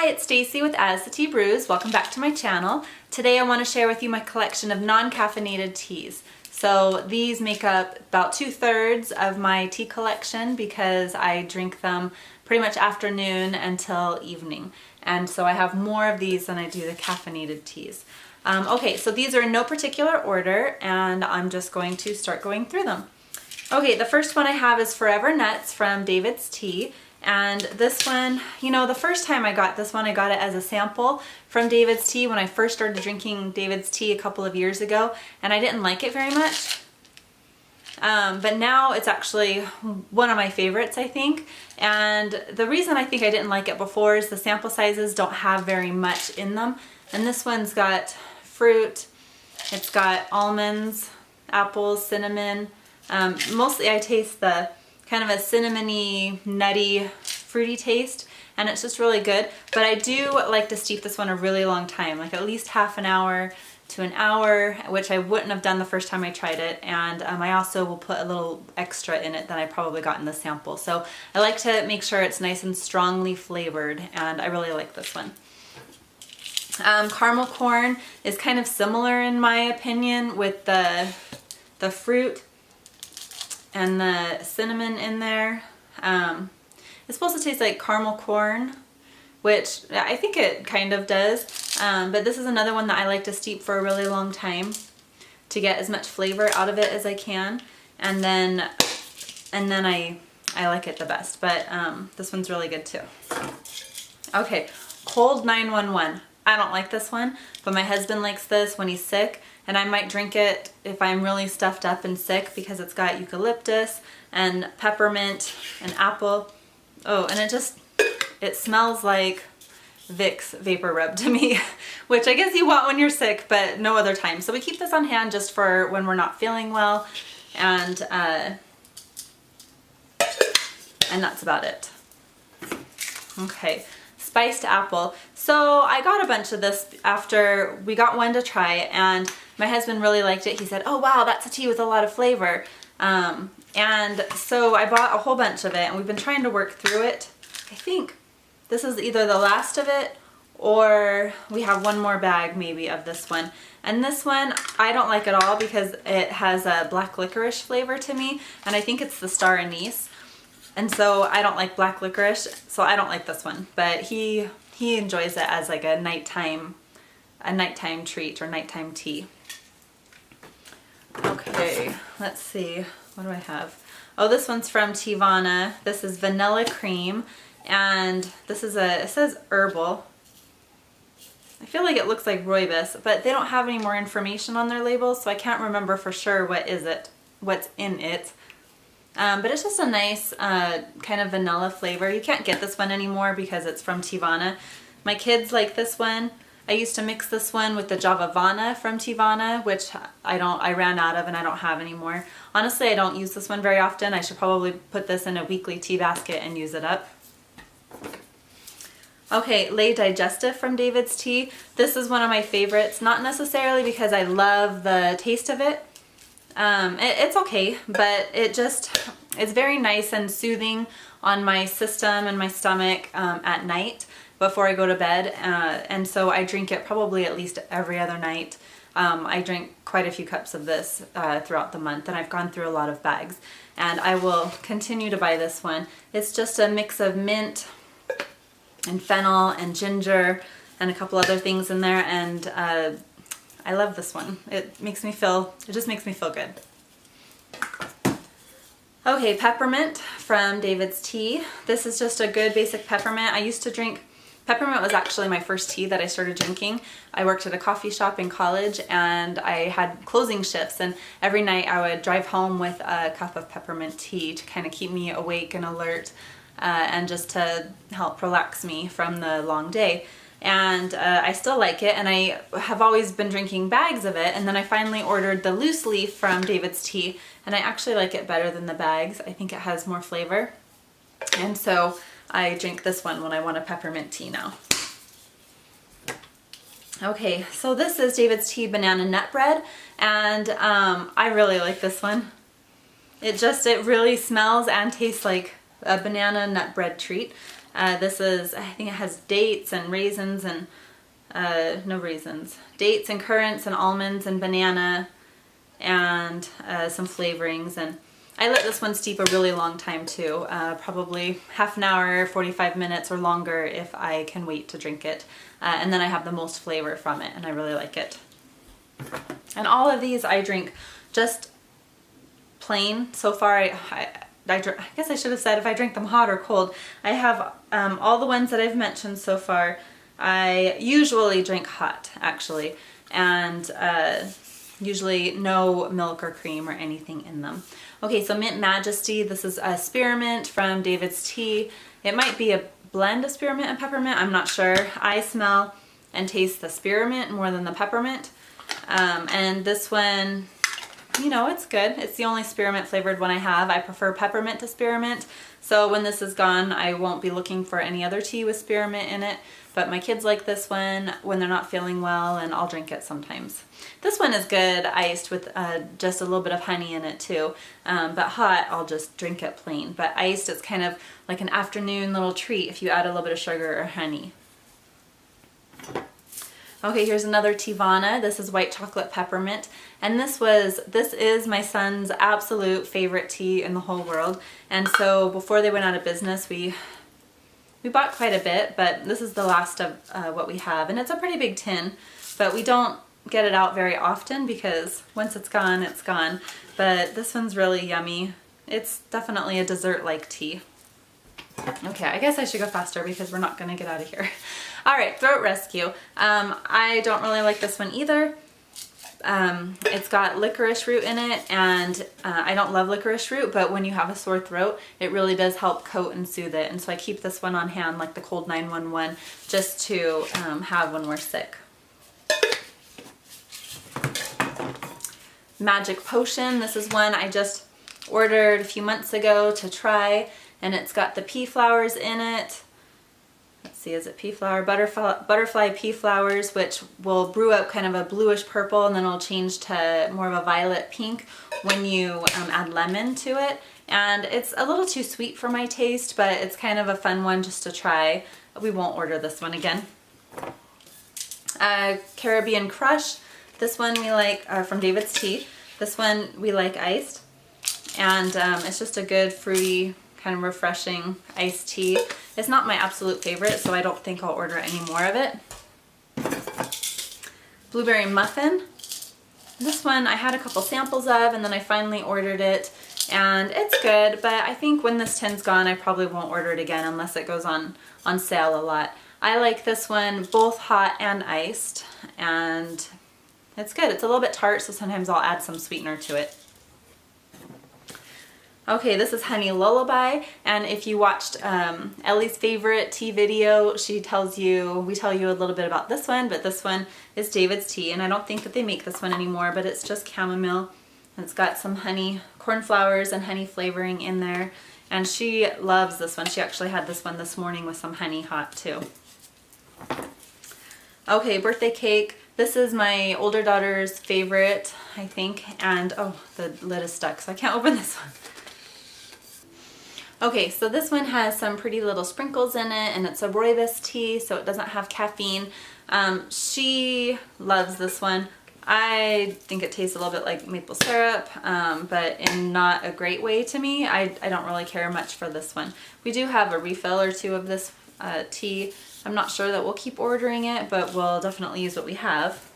Hi, it's Stacy with As the Tea Brews. Welcome back to my channel. Today I want to share with you my collection of non-caffeinated teas. So these make up about 2/3 of my tea collection because I drink them pretty much afternoon until evening. And so I have more of these than I do the caffeinated teas. Okay, so these are in no particular order and I'm just going to start going through them. Okay, the first one I have is Forever Nuts from David's Tea. And this one, you know, the first time I got this one, I got it as a sample from David's Tea when I first started drinking David's Tea a couple of years ago, and I didn't like it very much. But now it's actually one of my favorites, I think. And the reason I think I didn't like it before is the sample sizes don't have very much in them. And this one's got fruit, it's got almonds, apples, cinnamon. Mostly I taste the kind of a cinnamony, nutty, fruity taste, and it's just really good. But I do like to steep this one a really long time, like at least half an hour to an hour, which I wouldn't have done the first time I tried it. And I also will put a little extra in it than I probably got in the sample. So I like to make sure it's nice and strongly flavored, and I really like this one. Caramel corn is kind of similar in my opinion with the fruit and the cinnamon in there. It's supposed to taste like caramel corn, which I think it kind of does, but this is another one that I like to steep for a really long time to get as much flavor out of it as I can, and then I like it the best, but this one's really good too. Okay, Cold 911. I don't like this one, but my husband likes this when he's sick, and I might drink it if I'm really stuffed up and sick because it's got eucalyptus and peppermint and apple. Oh, and it smells like Vicks Vapor Rub to me, which I guess you want when you're sick, but no other time. So we keep this on hand just for when we're not feeling well, and that's about it. Okay. Spiced apple. So I got a bunch of this after we got one to try, and my husband really liked it. He said, "Oh wow, that's a tea with a lot of flavor." And so I bought a whole bunch of it, and we've been trying to work through it. I think this is either the last of it or we have one more bag maybe of this one. And this one I don't like at all because it has a black licorice flavor to me, and I think it's the star anise. And so I don't like black licorice, so I don't like this one. But he enjoys it as like a nighttime treat or nighttime tea. Okay, let's see. What do I have? Oh, this one's from Teavana. This is vanilla cream, and this is it says herbal. I feel like it looks like Rooibos, but they don't have any more information on their labels, so I can't remember for sure what's in it. But it's just a nice kind of vanilla flavor. You can't get this one anymore because it's from Teavana. My kids like this one. I used to mix this one with the Teavana from Teavana, which I ran out of and I don't have anymore. Honestly, I don't use this one very often. I should probably put this in a weekly tea basket and use it up. Okay, Lay Digestive from David's Tea. This is one of my favorites, not necessarily because I love the taste of it. It's okay, but it's very nice and soothing on my system and my stomach at night before I go to bed, and so I drink it probably at least every other night. I drink quite a few cups of this throughout the month, and I've gone through a lot of bags, and I will continue to buy this one. It's just a mix of mint and fennel and ginger and a couple other things in there, and I love this one. It just makes me feel good. Okay, peppermint from David's Tea. This is just a good basic peppermint. I used to drink, peppermint was actually my first tea that I started drinking. I worked at a coffee shop in college, and I had closing shifts, and every night I would drive home with a cup of peppermint tea to kind of keep me awake and alert, and just to help relax me from the long day. And I still like it, and I have always been drinking bags of it, and then I finally ordered the loose leaf from David's Tea, and I actually like it better than the bags. I think it has more flavor, and so I drink this one when I want a peppermint tea now. Okay, so this is David's Tea Banana Nut Bread, and I really like this one. It really smells and tastes like a banana nut bread treat. This is, I think it has dates and raisins and, no raisins, dates and currants and almonds and banana and some flavorings. And I let this one steep a really long time too, probably half an hour, 45 minutes or longer if I can wait to drink it. And then I have the most flavor from it and I really like it. And all of these I drink just plain. So far I guess I should have said if I drink them hot or cold. I have all the ones that I've mentioned so far, I usually drink hot actually, and usually no milk or cream or anything in them. Okay, so Mint Majesty, this is a spearmint from David's Tea. It might be a blend of spearmint and peppermint, I'm not sure. I smell and taste the spearmint more than the peppermint. And this one, you know, it's good. It's the only spearmint flavored one I have. I prefer peppermint to spearmint. So when this is gone, I won't be looking for any other tea with spearmint in it. But my kids like this one when they're not feeling well, and I'll drink it sometimes. This one is good iced with just a little bit of honey in it too. But hot, I'll just drink it plain. But iced, it's kind of like an afternoon little treat if you add a little bit of sugar or honey. Okay, here's another Teavana. This is white chocolate peppermint, and this is my son's absolute favorite tea in the whole world. And so before they went out of business, we bought quite a bit, but this is the last of what we have, and it's a pretty big tin, but we don't get it out very often because once it's gone, it's gone. But this one's really yummy. It's definitely a dessert-like tea. Okay, I guess I should go faster because we're not going to get out of here. All right, Throat Rescue. I don't really like this one either. It's got licorice root in it, and I don't love licorice root, but when you have a sore throat, it really does help coat and soothe it. And so I keep this one on hand like the Cold 911 just to have when we're sick. Magic Potion. This is one I just ordered a few months ago to try, and it's got the pea flowers in it. Let's see, is it pea flower? Butterfly pea flowers, which will brew up kind of a bluish purple, and then it'll change to more of a violet pink when you add lemon to it. And it's a little too sweet for my taste, but it's kind of a fun one just to try. We won't order this one again. Caribbean Crush. This one we like from David's Tea. This one we like iced, and it's just a good fruity, kind of refreshing iced tea. It's not my absolute favorite, so I don't think I'll order any more of it. Blueberry Muffin. This one I had a couple samples of, and then I finally ordered it, and it's good, but I think when this tin's gone, I probably won't order it again unless it goes on sale a lot. I like this one both hot and iced, and it's good. It's a little bit tart, so sometimes I'll add some sweetener to it. Okay, this is Honey Lullaby, and if you watched Ellie's favorite tea video, we tell you a little bit about this one, but this one is David's Tea, and I don't think that they make this one anymore, but it's just chamomile, and it's got some honey, cornflowers and honey flavoring in there, and she loves this one. She actually had this one this morning with some honey hot too. Okay, birthday cake. This is my older daughter's favorite, I think, and oh, the lid is stuck, so I can't open this one. Okay, so this one has some pretty little sprinkles in it, and it's a Rooibos tea, so it doesn't have caffeine. She loves this one. I think it tastes a little bit like maple syrup, but in not a great way to me. I don't really care much for this one. We do have a refill or two of this tea. I'm not sure that we'll keep ordering it, but we'll definitely use what we have.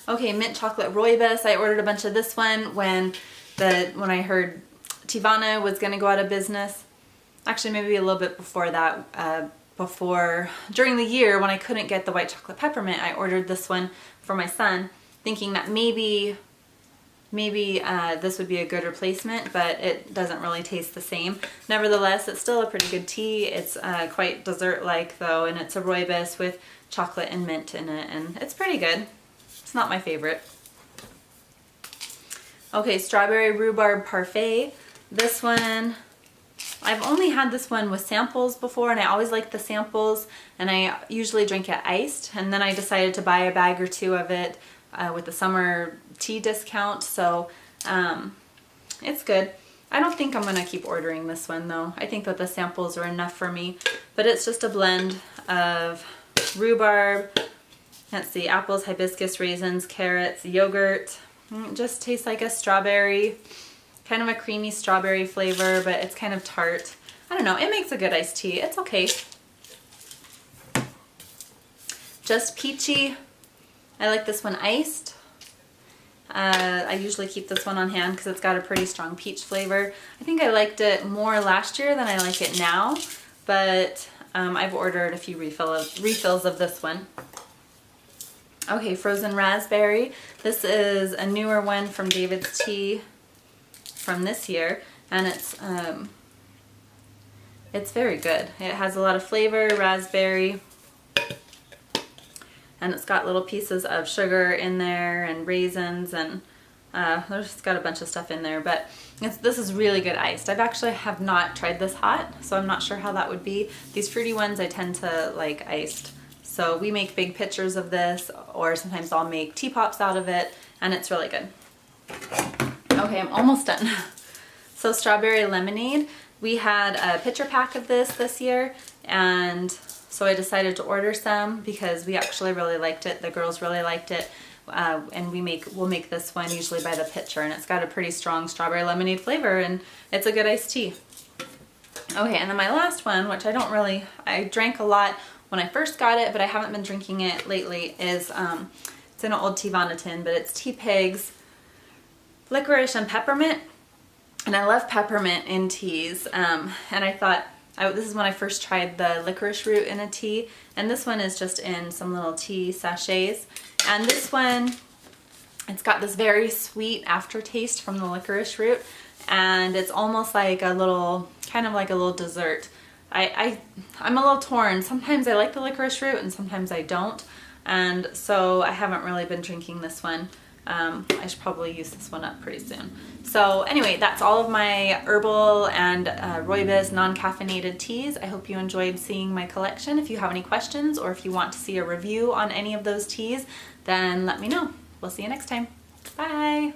Okay, Mint Chocolate Rooibos. I ordered a bunch of this one when I heard Teavana was going to go out of business. Actually, maybe a little bit before that. During the year when I couldn't get the white chocolate peppermint, I ordered this one for my son, thinking that maybe this would be a good replacement, but it doesn't really taste the same. Nevertheless, it's still a pretty good tea. It's quite dessert-like though, and it's a Rooibos with chocolate and mint in it, and it's pretty good. It's not my favorite. Okay, Strawberry Rhubarb Parfait. This one, I've only had this one with samples before, and I always like the samples, and I usually drink it iced, and then I decided to buy a bag or two of it with the summer tea discount, so it's good. I don't think I'm gonna keep ordering this one though. I think that the samples are enough for me, but it's just a blend of rhubarb, let's see, apples, hibiscus, raisins, carrots, yogurt. It just tastes like a strawberry, kind of a creamy strawberry flavor, but it's kind of tart. I don't know, it makes a good iced tea. It's okay. Just peachy. I like this one iced. I usually keep this one on hand because it's got a pretty strong peach flavor. I think I liked it more last year than I like it now, but I've ordered a few refills of this one. Okay, frozen raspberry. This is a newer one from David's Tea from this year, and it's very good. It has a lot of flavor, raspberry, and it's got little pieces of sugar in there and raisins, and there's got a bunch of stuff in there, but this is really good iced. Have not tried this hot, so I'm not sure how that would be. These fruity ones I tend to like iced. So we make big pitchers of this, or sometimes I'll make tea pops out of it, and it's really good. Okay, I'm almost done. So strawberry lemonade. We had a pitcher pack of this year, and so I decided to order some because we actually really liked it. The girls really liked it, and we'll make this one usually by the pitcher, and it's got a pretty strong strawberry lemonade flavor, and it's a good iced tea. Okay, and then my last one, which I drank a lot when I first got it, but I haven't been drinking it lately, is it's in an old Teavana tin, but it's Tea Pigs licorice and peppermint. And I love peppermint in teas, and I thought, this is when I first tried the licorice root in a tea, and this one is just in some little tea sachets. And this one, it's got this very sweet aftertaste from the licorice root, and it's almost like a little, kind of like a little dessert. I'm a little torn. Sometimes I like the licorice root and sometimes I don't, and so I haven't really been drinking this one. I should probably use this one up pretty soon. So anyway, that's all of my herbal and Rooibos non-caffeinated teas. I hope you enjoyed seeing my collection. If you have any questions or if you want to see a review on any of those teas, then let me know. We'll see you next time. Bye!